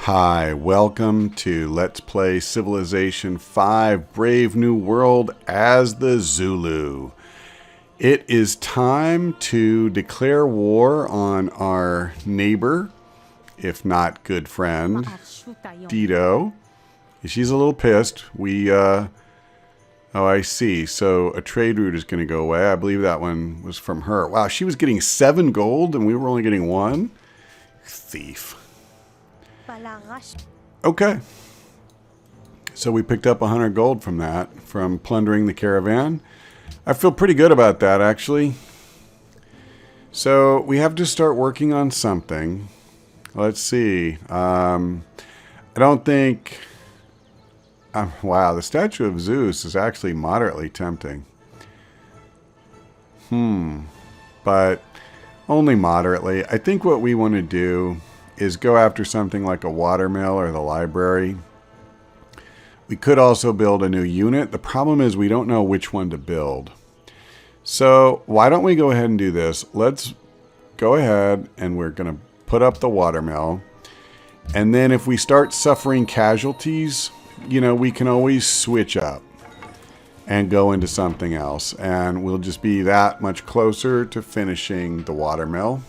Hi, welcome to Let's Play Civilization 5 Brave New World as the Zulu. It is time to declare war on our neighbor, if not good friend, Dido. She's a little pissed. Oh, I see. So a trade route is going to go away. I believe that one was from her. Wow, she was getting 7 gold and we were only getting 1? Thief. Okay. So we picked up 100 gold from that, from plundering the caravan. I feel pretty good about that, actually. So we have to start working on something. Let's see. I don't think... wow, the statue of Zeus is actually moderately tempting. But only moderately. I think what we want to do is go after something like a watermill or the library. We could also build a new unit. The problem is we don't know which one to build. So why don't we go ahead and do this? Let's go ahead and we're going to put up the watermill. And then if we start suffering casualties, you know, we can always switch up and go into something else. And we'll just be that much closer to finishing the watermill.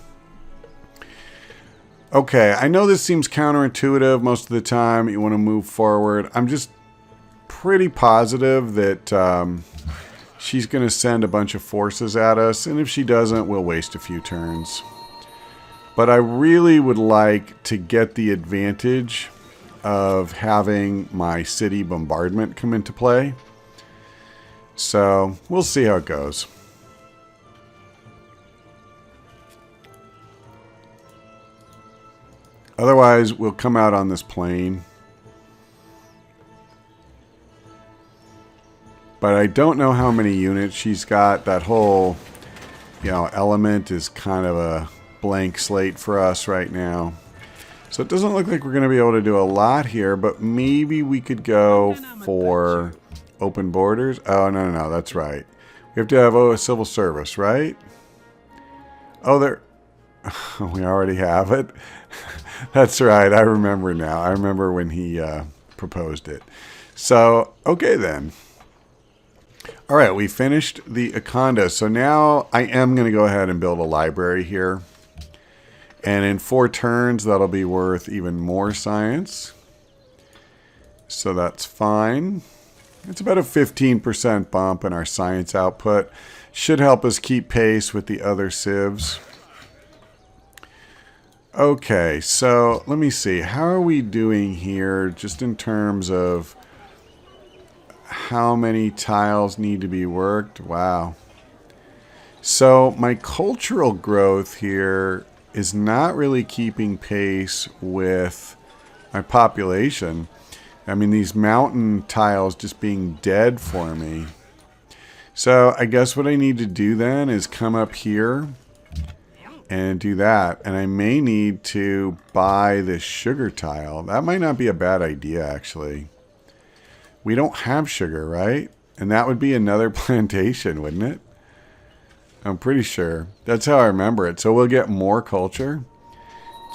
Okay, I know this seems counterintuitive most of the time. You want to move forward. I'm just pretty positive that she's going to send a bunch of forces at us. And if she doesn't, we'll waste a few turns. But I really would like to get the advantage of having my city bombardment come into play. So we'll see how it goes. Otherwise, we'll come out on this plain. But I don't know how many units she's got. That whole, element is kind of a blank slate for us right now. So it doesn't look like we're going to be able to do a lot here, but maybe we could go for open borders. Oh, no, that's right. We have to have a civil service, right? Oh, we already have it. That's right. I remember now. I remember when he proposed it. So, okay then. All right, we finished the Akonda. So now I am going to go ahead and build a library here. And in 4 turns, that'll be worth even more science. So that's fine. It's about a 15% bump in our science output. Should help us keep pace with the other civs. Okay, so let me see. How are we doing here just in terms of how many tiles need to be worked? Wow. So my cultural growth here is not really keeping pace with my population. I mean, these mountain tiles just being dead for me. So I guess what I need to do then is come up here and do that. And I may need to buy this sugar tile. That might not be a bad idea, actually. We don't have sugar, right? And that would be another plantation, wouldn't it? I'm pretty sure. That's how I remember it. So we'll get more culture.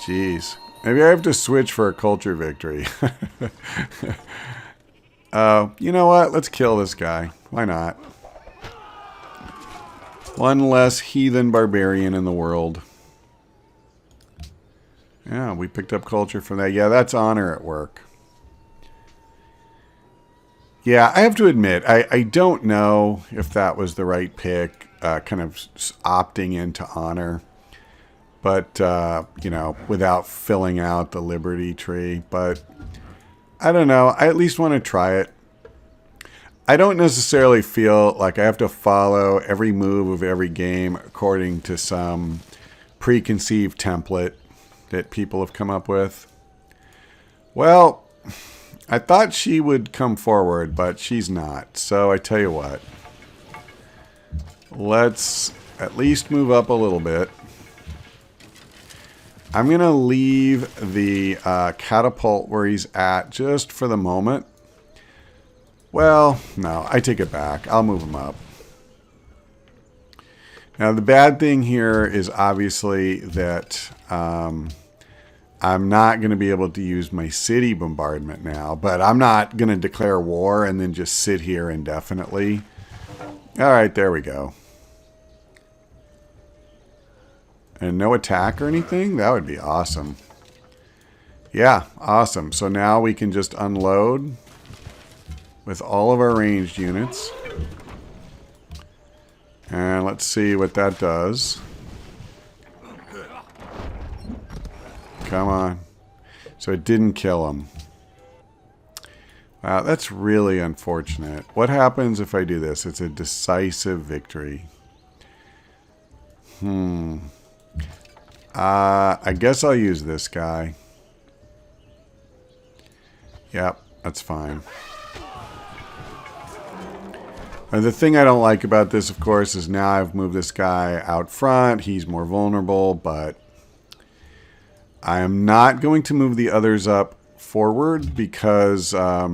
Jeez. Maybe I have to switch for a culture victory. You know what? Let's kill this guy. Why not? One less heathen barbarian in the world. Yeah, we picked up culture from that. Yeah, that's honor at work. Yeah, I have to admit, I don't know if that was the right pick, kind of opting into honor. But, without filling out the Liberty tree. But, I don't know. I at least want to try it. I don't necessarily feel like I have to follow every move of every game according to some preconceived template that people have come up with. Well, I thought she would come forward, but she's not. So I tell you what. Let's at least move up a little bit. I'm going to leave the catapult where he's at just for the moment. Well, no, I take it back. I'll move him up. Now, the bad thing here is obviously that I'm not going to be able to use my city bombardment now, but I'm not going to declare war and then just sit here indefinitely. All right, there we go. And no attack or anything? That would be awesome. Yeah, awesome. So now we can just unload with all of our ranged units. And let's see what that does. Come on. So it didn't kill him. Wow, that's really unfortunate. What happens if I do this? It's a decisive victory. I guess I'll use this guy. Yep, that's fine. The thing I don't like about this, of course, is now I've moved this guy out front. He's more vulnerable, but I am not going to move the others up forward because, let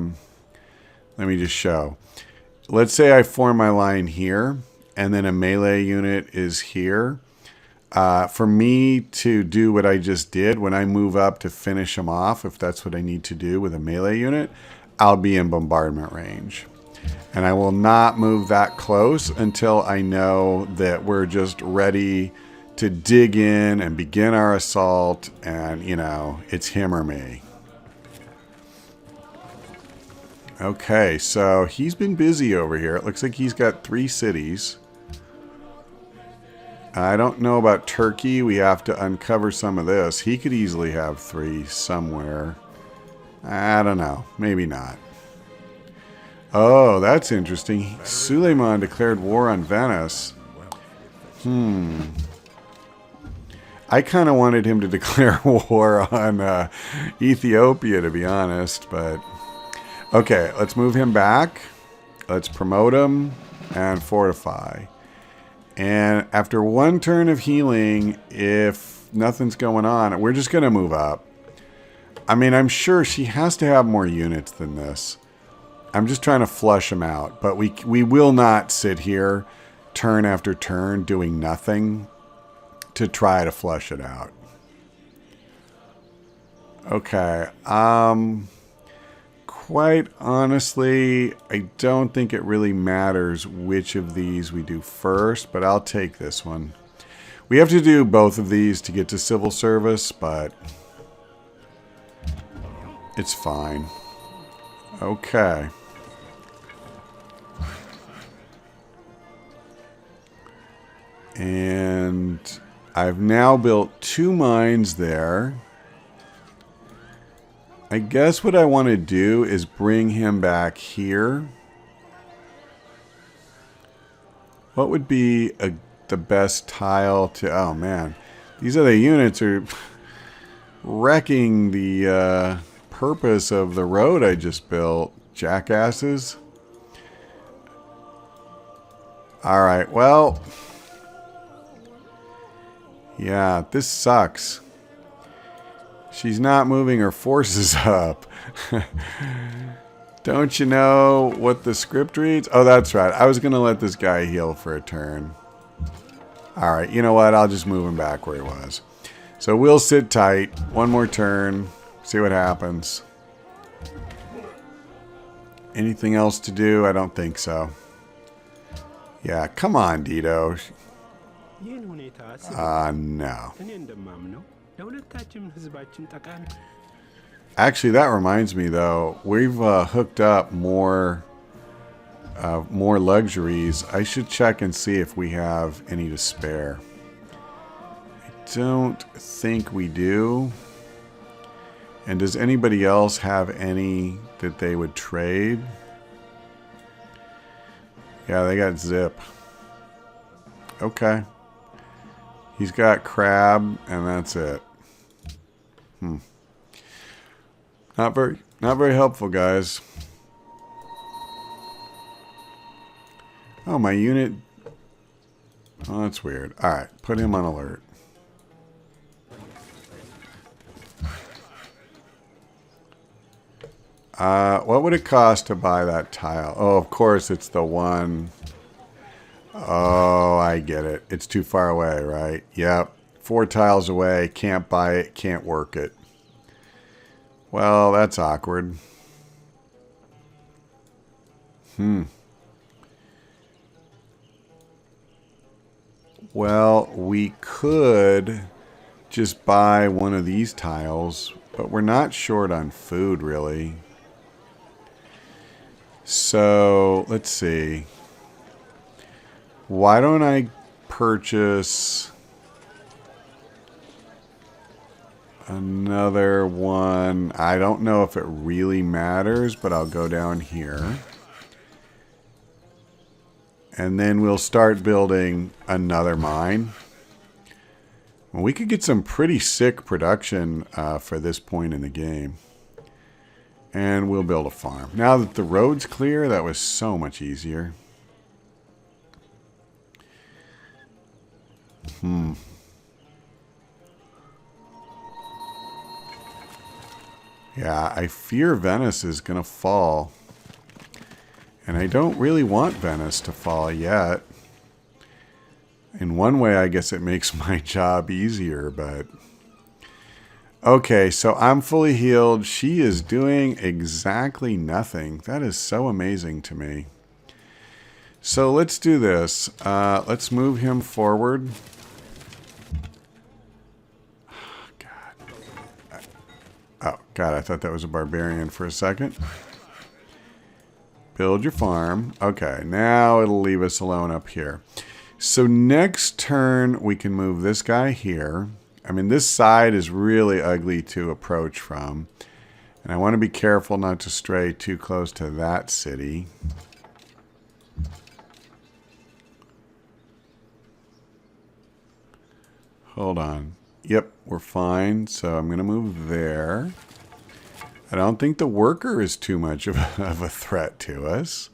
me just show. Let's say I form my line here, and then a melee unit is here. For me to do what I just did, when I move up to finish them off, if that's what I need to do with a melee unit, I'll be in bombardment range. And I will not move that close until I know that we're just ready to dig in and begin our assault, and, you know, it's him or me. Okay, so he's been busy over here. It looks like he's got 3 cities. I don't know about Turkey. We have to uncover some of this. He could easily have 3 somewhere. I don't know. Maybe not. Oh, that's interesting. Suleiman declared war on Venice. I kind of wanted him to declare war on Ethiopia, to be honest, but... Okay, let's move him back. Let's promote him and fortify. And after 1 turn of healing, if nothing's going on, we're just going to move up. I mean, I'm sure she has to have more units than this. I'm just trying to flush them out. But we will not sit here turn after turn doing nothing to try to flush it out. Okay. Quite honestly, I don't think it really matters which of these we do first, but I'll take this one. We have to do both of these to get to civil service, but it's fine. Okay. And I've now built 2 mines there. I guess what I want to do is bring him back here. What would be the best tile to... Oh, man. These other units are wrecking the purpose of the road I just built. Jackasses. Alright, well... Yeah, this sucks. She's not moving her forces up. Don't you know what the script reads? Oh, that's right. I was going to let this guy heal for a turn. Alright, you know what? I'll just move him back where he was. So we'll sit tight. 1 more turn. See what happens. Anything else to do? I don't think so. Yeah, come on, Dido. No. Actually, that reminds me, though. We've hooked up more luxuries. I should check and see if we have any to spare. I don't think we do. And does anybody else have any that they would trade? Yeah, they got zip. Okay. He's got crab, and that's it. Not very helpful, guys. Oh, my unit. Oh, that's weird. All right, put him on alert. What would it cost to buy that tile? Oh, of course, it's the one. Oh, I get it. It's too far away, right? Yep. 4 tiles away. Can't buy it. Can't work it. Well, that's awkward. Well, we could just buy one of these tiles, but we're not short on food, really. So, let's see. Why don't I purchase another one? I don't know if it really matters, but I'll go down here. And then we'll start building another mine. Well, we could get some pretty sick production for this point in the game. And we'll build a farm. Now that the road's clear, that was so much easier. Yeah, I fear Venice is going to fall. And I don't really want Venice to fall yet. In one way, I guess it makes my job easier, but... Okay, so I'm fully healed. She is doing exactly nothing. That is so amazing to me. So let's do this. Let's move him forward. Oh, God, I thought that was a barbarian for a second. Build your farm. Okay, now it'll leave us alone up here. So next turn, we can move this guy here. I mean, this side is really ugly to approach from. And I want to be careful not to stray too close to that city. Hold on. Yep, we're fine. So I'm going to move there. I don't think the worker is too much of a threat to us.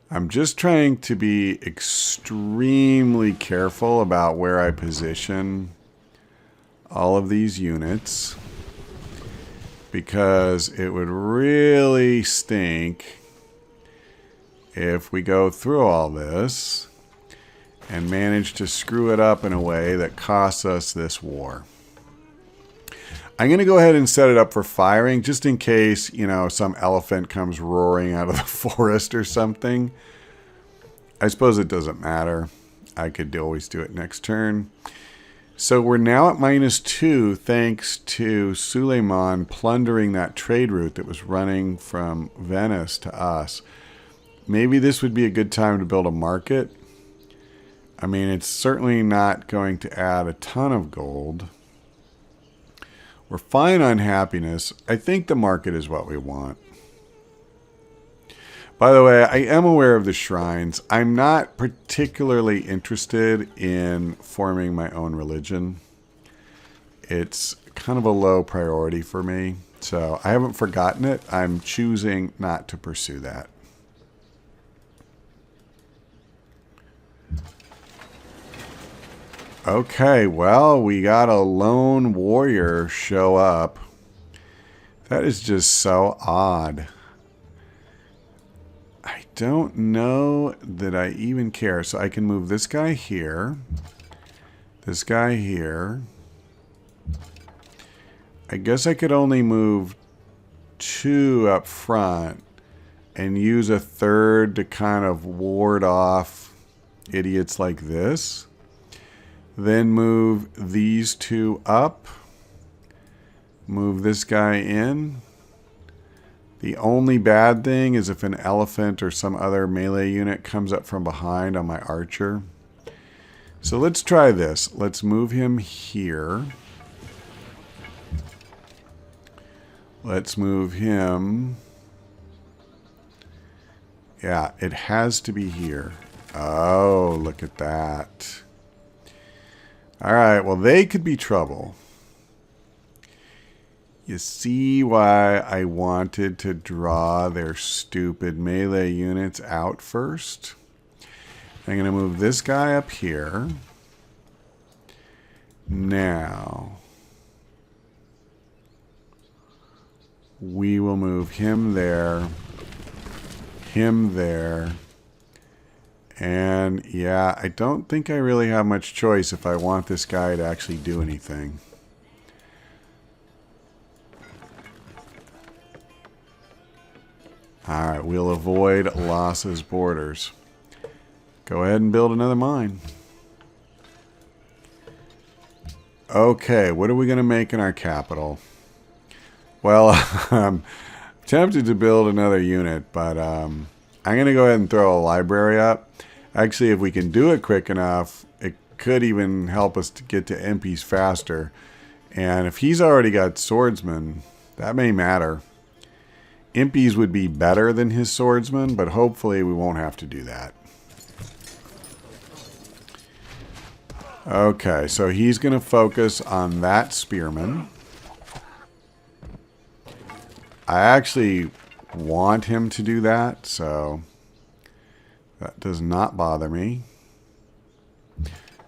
I'm just trying to be extremely careful about where I position all of these units, because it would really stink if we go through all this and manage to screw it up in a way that costs us this war. I'm going to go ahead and set it up for firing, just in case, you know, some elephant comes roaring out of the forest or something. I suppose it doesn't matter. I could always do it next turn. So we're now at -2 thanks to Suleiman plundering that trade route that was running from Venice to us. Maybe this would be a good time to build a market. I mean, it's certainly not going to add a ton of gold. We're fine on happiness. I think the market is what we want. By the way, I am aware of the shrines. I'm not particularly interested in forming my own religion. It's kind of a low priority for me. So I haven't forgotten it. I'm choosing not to pursue that. Okay, well, we got a lone warrior show up. That is just so odd. I don't know that I even care. So I can move this guy here. This guy here. I guess I could only move 2 up front and use a third to kind of ward off idiots like this. Then move these 2 up. Move this guy in. The only bad thing is if an elephant or some other melee unit comes up from behind on my archer. So let's try this. Let's move him here. Let's move him. Yeah, it has to be here. Oh, look at that. All right, well, they could be trouble. You see why I wanted to draw their stupid melee units out first? I'm going to move this guy up here. Now, we will move him there, And yeah, I don't think I really have much choice if I want this guy to actually do anything. Alright, we'll avoid Lhassa's borders. Go ahead and build another mine. Okay, what are we going to make in our capital? Well, I'm tempted to build another unit, but I'm going to go ahead and throw a library up. Actually, if we can do it quick enough, it could even help us to get to MPs faster. And if he's already got swordsmen, that may matter. Impies would be better than his swordsman, but hopefully we won't have to do that. Okay, so he's going to focus on that spearman. I actually want him to do that, so that does not bother me.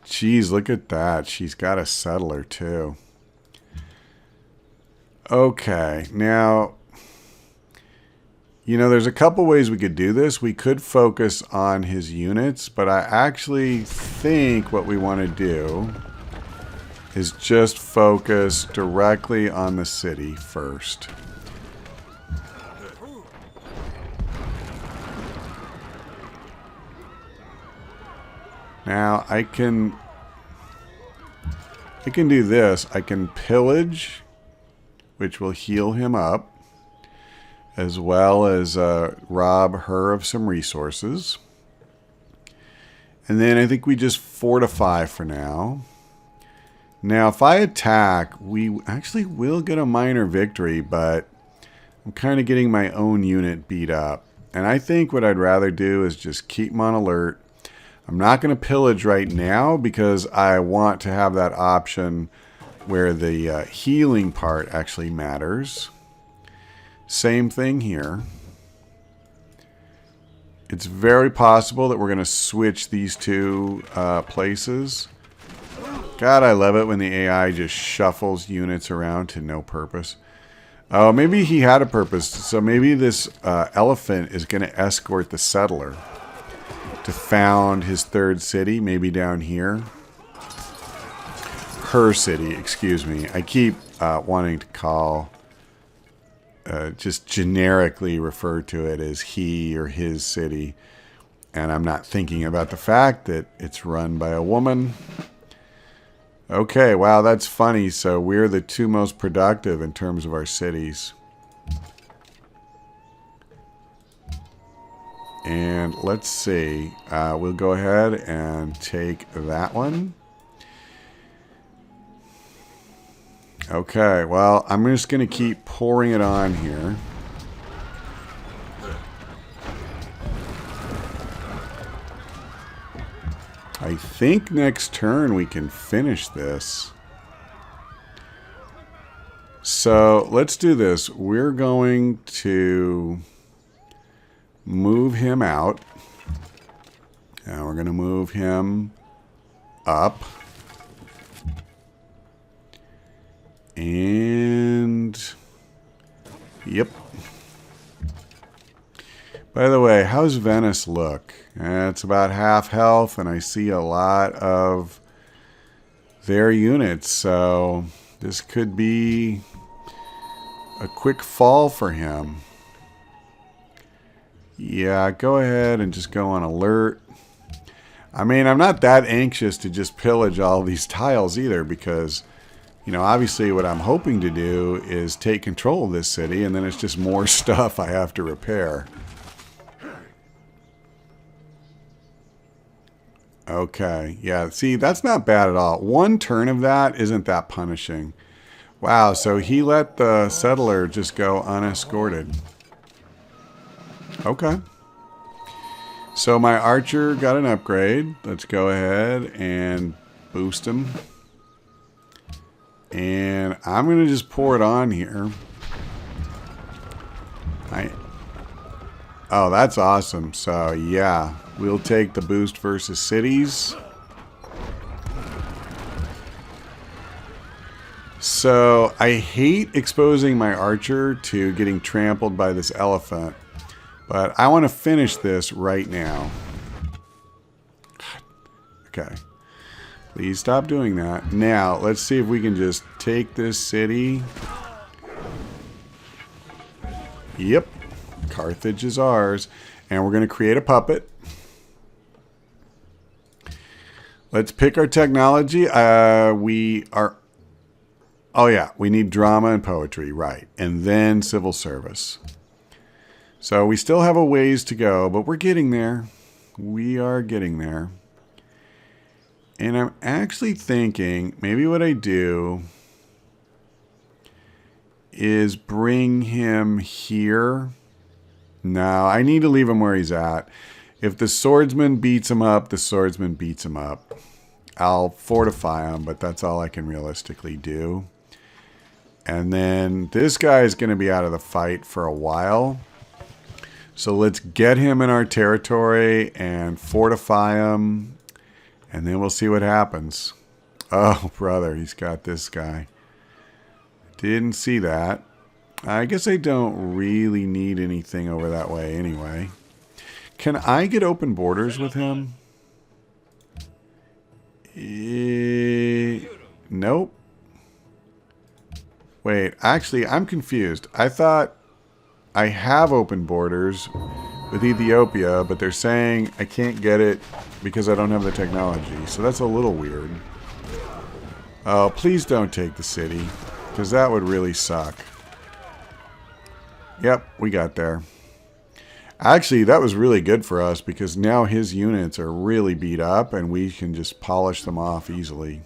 Jeez, look at that. She's got a settler too. Okay, now, you know, there's a couple ways we could do this. We could focus on his units, but I actually think what we want to do is just focus directly on the city first. Now, I can do this. I can pillage, which will heal him up, as well as rob her of some resources. And then I think we just fortify for now. Now, if I attack, we actually will get a minor victory, but I'm kind of getting my own unit beat up. And I think what I'd rather do is just keep them on alert. I'm not going to pillage right now because I want to have that option where the healing part actually matters. Same thing here. It's very possible that we're going to switch these two places. God, I love it when the AI just shuffles units around to no purpose. Oh, maybe he had a purpose. So maybe this elephant is going to escort the settler to found his third city, maybe down here. Her city, excuse me. I keep wanting to call, just generically refer to it as he or his city. And I'm not thinking about the fact that it's run by a woman. Okay, wow, that's funny. So we're the two most productive in terms of our cities. And let's see, we'll go ahead and take that one. Okay, well, I'm just going to keep pouring it on here. I think next turn we can finish this. So let's do this. We're going to move him out. And we're going to move him up. And yep. By the way, how's Venice look? It's about half health, and I see a lot of their units, so this could be a quick fall for him. Yeah, go ahead and just go on alert. I mean, I'm not that anxious to just pillage all these tiles either, because, you know, obviously what I'm hoping to do is take control of this city, and then it's just more stuff I have to repair. Okay, yeah, see, that's not bad at all. One turn of that isn't that punishing. Wow, so he let the settler just go unescorted. Okay. So my archer got an upgrade. Let's go ahead and boost him. And I'm going to just pour it on here. Oh, that's awesome. So, yeah, we'll take the boost versus cities. So, I hate exposing my archer to getting trampled by this elephant. But I want to finish this right now. Okay. Please stop doing that. Now, let's see if we can just take this city. Yep. Carthage is ours. And we're going to create a puppet. Let's pick our technology. We are... Oh, yeah. We need drama and poetry. Right. And then civil service. So we still have a ways to go, but we're getting there. We are getting there. And I'm actually thinking maybe what I do is bring him here. No, I need to leave him where he's at. If the swordsman beats him up, the swordsman beats him up. I'll fortify him, but that's all I can realistically do. And then this guy is going to be out of the fight for a while. So let's get him in our territory and fortify him. And then we'll see what happens. Oh, brother, he's got this guy. Didn't see that. I guess I don't really need anything over that way anyway. Can I get open borders with him? Nope. Wait, actually, I'm confused. I thought I have open borders with Ethiopia, but they're saying I can't get it because I don't have the technology. So that's a little weird. Oh, please don't take the city, because that would really suck. Yep, we got there. Actually, that was really good for us because now his units are really beat up and we can just polish them off easily.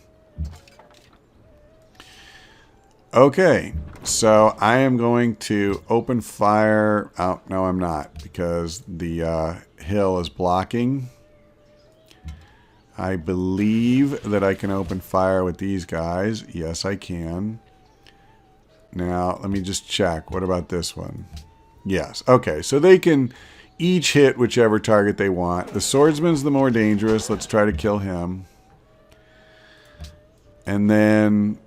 Okay, so I am going to open fire. Oh, no, I'm not, because the hill is blocking. I believe that I can open fire with these guys. Yes, I can. Now, let me just check. What about this one? Yes. Okay, so they can each hit whichever target they want. The swordsman's the more dangerous. Let's try to kill him. And then...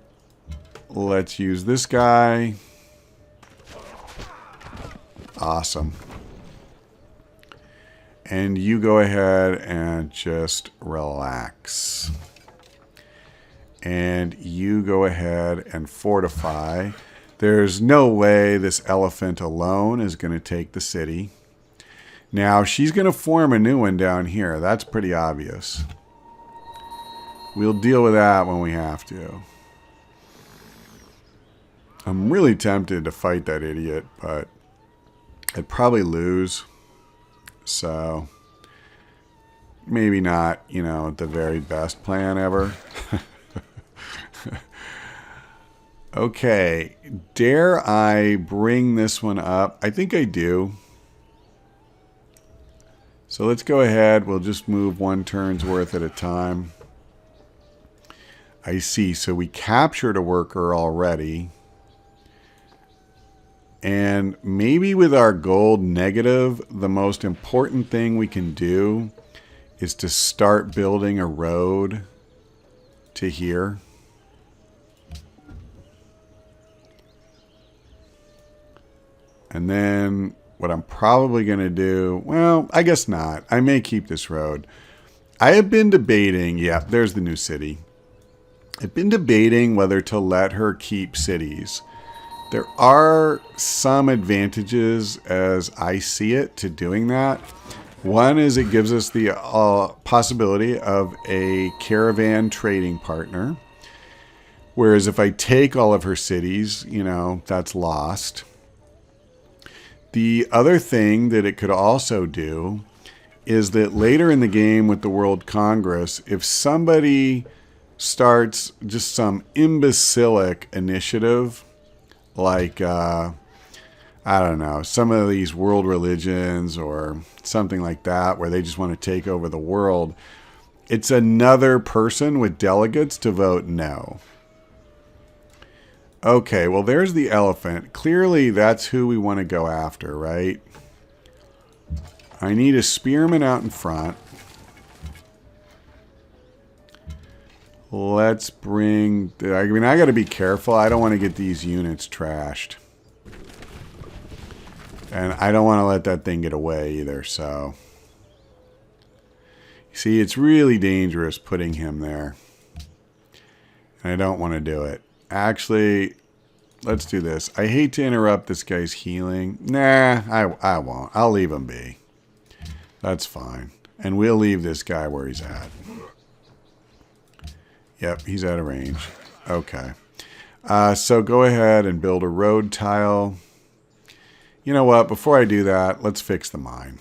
let's use this guy. Awesome. And you go ahead and just relax. And you go ahead and fortify. There's no way this elephant alone is going to take the city. Now, she's going to form a new one down here. That's pretty obvious. We'll deal with that when we have to. I'm really tempted to fight that idiot, but I'd probably lose. So, maybe not, you know, the very best plan ever. Okay, dare I bring this one up? I think I do. So let's go ahead. We'll just move one turn's worth at a time. I see. So we captured a worker already. And maybe with our gold negative, the most important thing we can do is to start building a road to here. And then what I'm probably going to do, well, I guess not. I may keep this road. I have been debating, yeah, there's the new city. I've been debating whether to let her keep cities. There are some advantages, as I see it, to doing that. One is it gives us the possibility of a caravan trading partner. Whereas if I take all of her cities, you know, that's lost. The other thing that it could also do is that later in the game with the World Congress, if somebody starts just some imbecilic initiative, like, I don't know, some of these world religions or something like that, where they just want to take over the world, it's another person with delegates to vote no. Okay, well, there's the elephant. Clearly, that's who we want to go after, right? I need a spearman out in front. Let's bring... I mean, I got to be careful. I don't want to get these units trashed. And I don't want to let that thing get away either, so... See, it's really dangerous putting him there. And I don't want to do it. Actually, let's do this. I hate to interrupt this guy's healing. Nah, I won't. I'll leave him be. That's fine. And we'll leave this guy where he's at. Yep, he's out of range. Okay. So go ahead and build a road tile. You know what? Before I do that, let's fix the mine.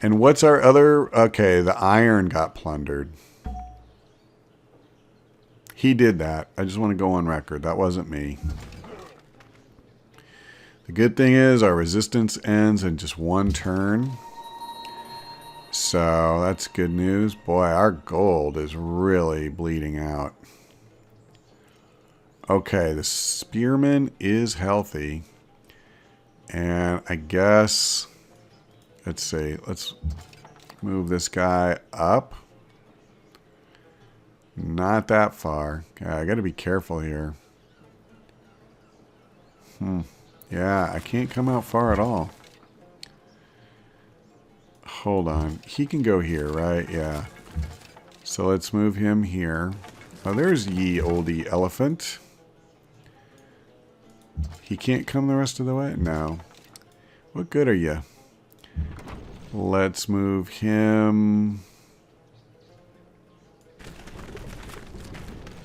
And what's our other... Okay, the iron got plundered. He did that. I just want to go on record. That wasn't me. The good thing is our resistance ends in just one turn. So that's good news. Boy, our gold is really bleeding out. Okay, the spearman is healthy. And I guess... Let's see. Let's move this guy up. Not that far. Okay, I got to be careful here. Yeah, I can't come out far at all. Hold on. He can go here, right? Yeah. So let's move him here. Oh, there's ye oldie elephant. He can't come the rest of the way? No. What good are you? Let's move him.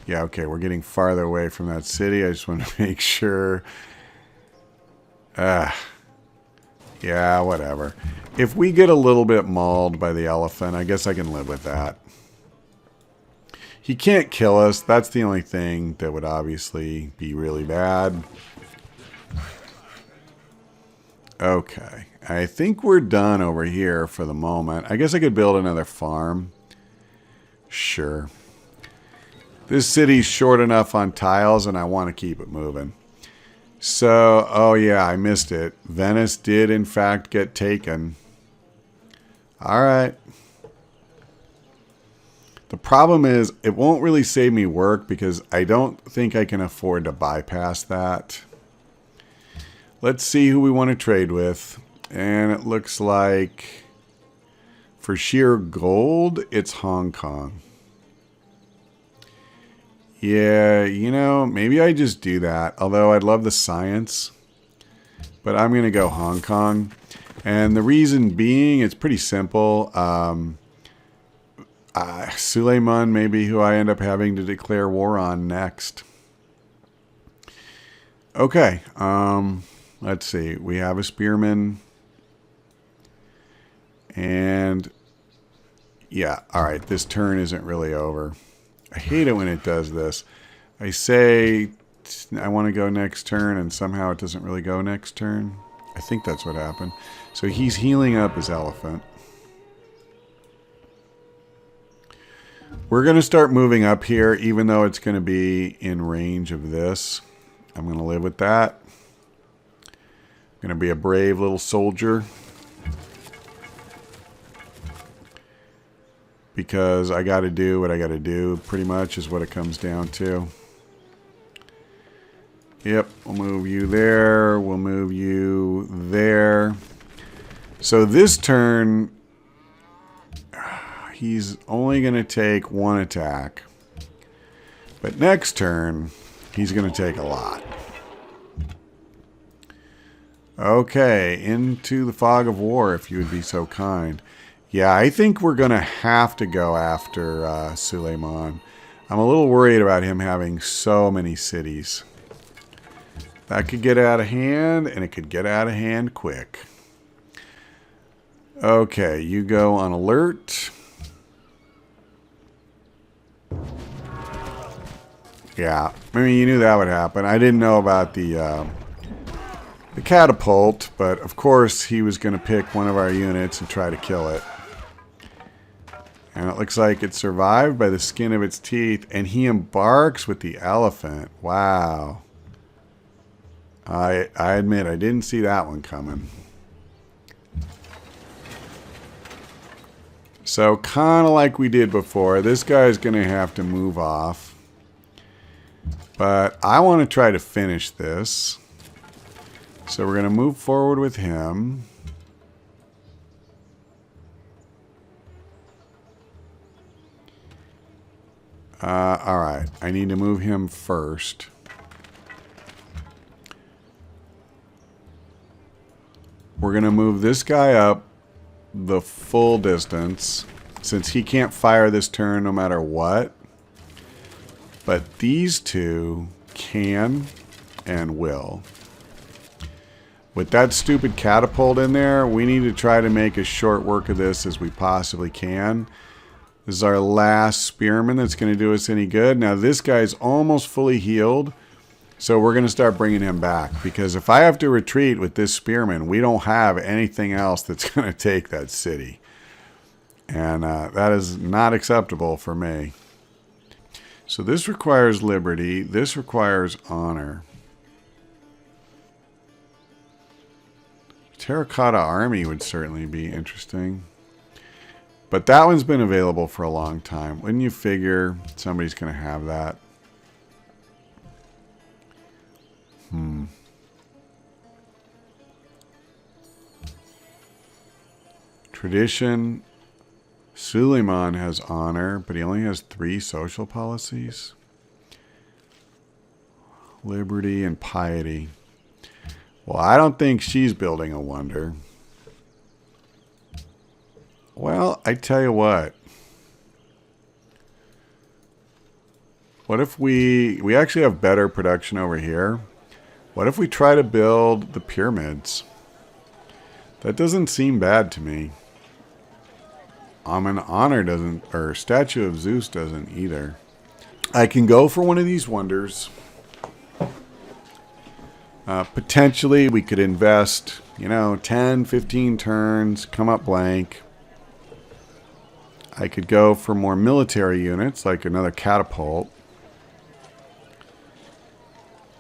Yeah, okay, we're getting farther away from that city. I just want to make sure. Yeah, whatever. If we get a little bit mauled by the elephant, I guess I can live with that. He can't kill us. That's the only thing that would obviously be really bad. Okay. I think we're done over here for the moment. I guess I could build another farm. Sure. This city's short enough on tiles, and I want to keep it moving. So, oh yeah, I missed it. Venice did, in fact, get taken. All right. The problem is, it won't really save me work because I don't think I can afford to bypass that. Let's see who we want to trade with. And it looks like for sheer gold, it's Hong Kong. Yeah, you know, maybe I just do that. Although I'd love the science. But I'm going to go Hong Kong. And the reason being, it's pretty simple. Suleiman may be who I end up having to declare war on next. Okay. Let's see. We have a spearman. And yeah, all right. This turn isn't really over. I hate it when it does this. I say I want to go next turn, and somehow it doesn't really go next turn. I think that's what happened. So he's healing up his elephant. We're going to start moving up here, even though it's going to be in range of this. I'm going to live with that. I'm going to be a brave little soldier. Because I got to do what I got to do, pretty much, is what it comes down to. Yep, we'll move you there. We'll move you there. So this turn, he's only going to take one attack. But next turn, he's going to take a lot. Okay, into the fog of war, if you would be so kind. Yeah, I think we're going to have to go after Suleiman. I'm a little worried about him having so many cities. That could get out of hand, and it could get out of hand quick. Okay, you go on alert. Yeah, I mean, you knew that would happen. I didn't know about the catapult, but of course he was going to pick one of our units and try to kill it. And it looks like it survived by the skin of its teeth. And he embarks with the elephant. Wow. I admit, I didn't see that one coming. So, kind of like we did before, this guy's going to have to move off. But I want to try to finish this. So we're going to move forward with him. Alright, I need to move him first. We're going to move this guy up the full distance, since he can't fire this turn no matter what. But these two can and will. With that stupid catapult in there, we need to try to make as short work of this as we possibly can. This is our last spearman that's going to do us any good. Now this guy's almost fully healed, so we're going to start bringing him back. Because if I have to retreat with this spearman, we don't have anything else that's going to take that city. And that is not acceptable for me. So this requires liberty. This requires honor. Terracotta army would certainly be interesting. But that one's been available for a long time. Wouldn't you figure somebody's going to have that? Tradition. Suleiman has honor, but he only has 3 social policies. Liberty and piety. Well, I don't think she's building a wonder. Well, I tell you what. What if we actually have better production over here? What if we try to build the pyramids? That doesn't seem bad to me. Honor doesn't, or Statue of Zeus doesn't either. I can go for one of these wonders. Potentially, we could invest, 10, 15 turns, come up blank. I could go for more military units, like another catapult.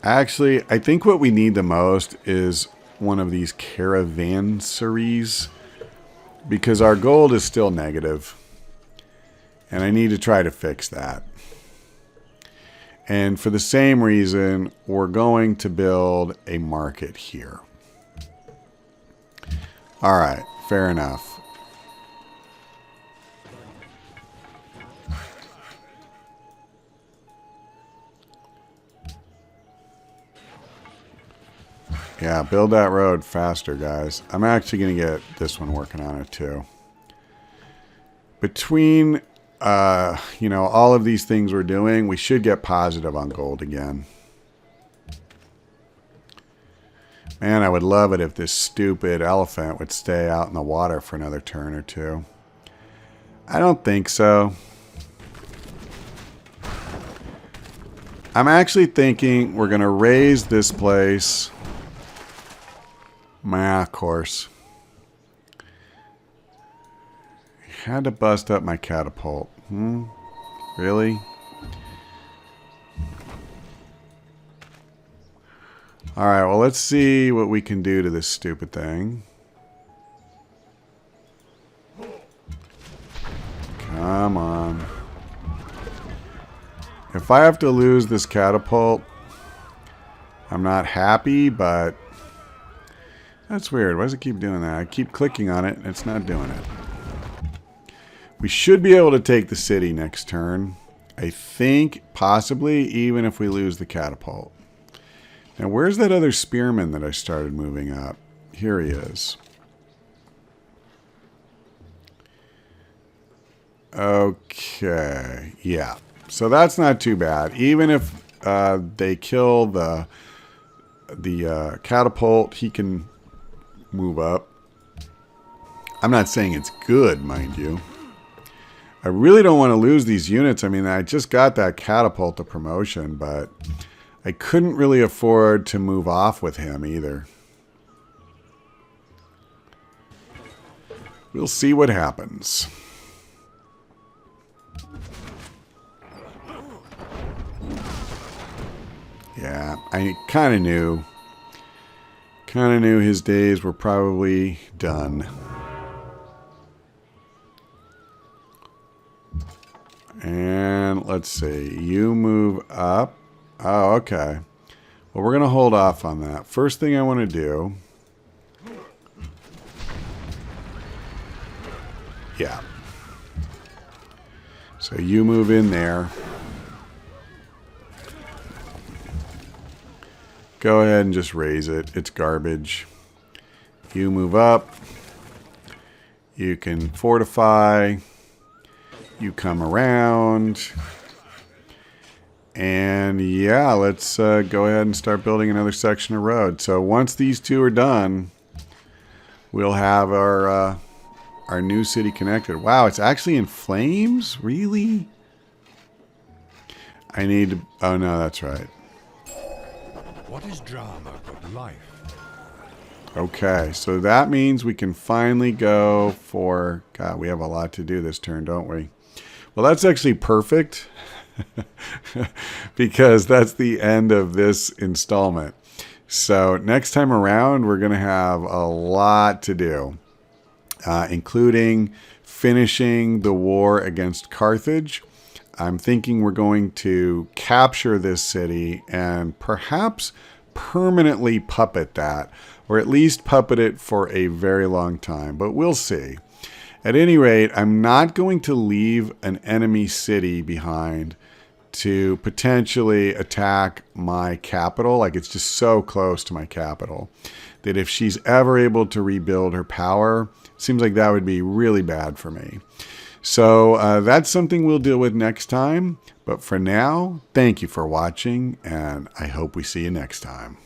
Actually, I think what we need the most is one of these caravanseries, because our gold is still negative. And I need to try to fix that. And for the same reason, we're going to build a market here. All right, fair enough. Yeah, build that road faster, guys. I'm actually going to get this one working on it, too. Between, all of these things we're doing, we should get positive on gold again. Man, I would love it if this stupid elephant would stay out in the water for another turn or two. I don't think so. I'm actually thinking we're going to raise this place. Of course. Had to bust up my catapult. Really? Alright, well, let's see what we can do to this stupid thing. Come on. If I have to lose this catapult, I'm not happy, but that's weird. Why does it keep doing that? I keep clicking on it, and it's not doing it. We should be able to take the city next turn. I think, possibly, even if we lose the catapult. Now, where's that other spearman that I started moving up? Here he is. Okay. Yeah. So that's not too bad. Even if they kill the catapult, he can move up. I'm not saying it's good, mind you. I really don't want to lose these units. I mean, I just got that catapult to promotion, but I couldn't really afford to move off with him either. We'll see what happens. Yeah, I kind of knew. Kind of knew his days were probably done. And let's see. You move up. Oh, okay. Well, we're going to hold off on that. First thing I want to do. Yeah. So you move in there. go ahead and just raise it. It's garbage. You move up. You can fortify. You come around. And yeah, let's go ahead and start building another section of road. So once these two are done, we'll have our new city connected. Wow, it's actually in flames? Really? I need to... Oh, no, that's right. What is drama but life? Okay, so that means we can finally go for... God, we have a lot to do this turn, don't we? Well, that's actually perfect. Because that's the end of this installment. So next time around, we're going to have a lot to do, including finishing the war against Carthage. I'm thinking we're going to capture this city and perhaps permanently puppet that, or at least puppet it for a very long time, but we'll see. At any rate, I'm not going to leave an enemy city behind to potentially attack my capital. Like, it's just so close to my capital that if she's ever able to rebuild her power, it seems like that would be really bad for me. So that's something we'll deal with next time. But for now, thank you for watching, and I hope we see you next time.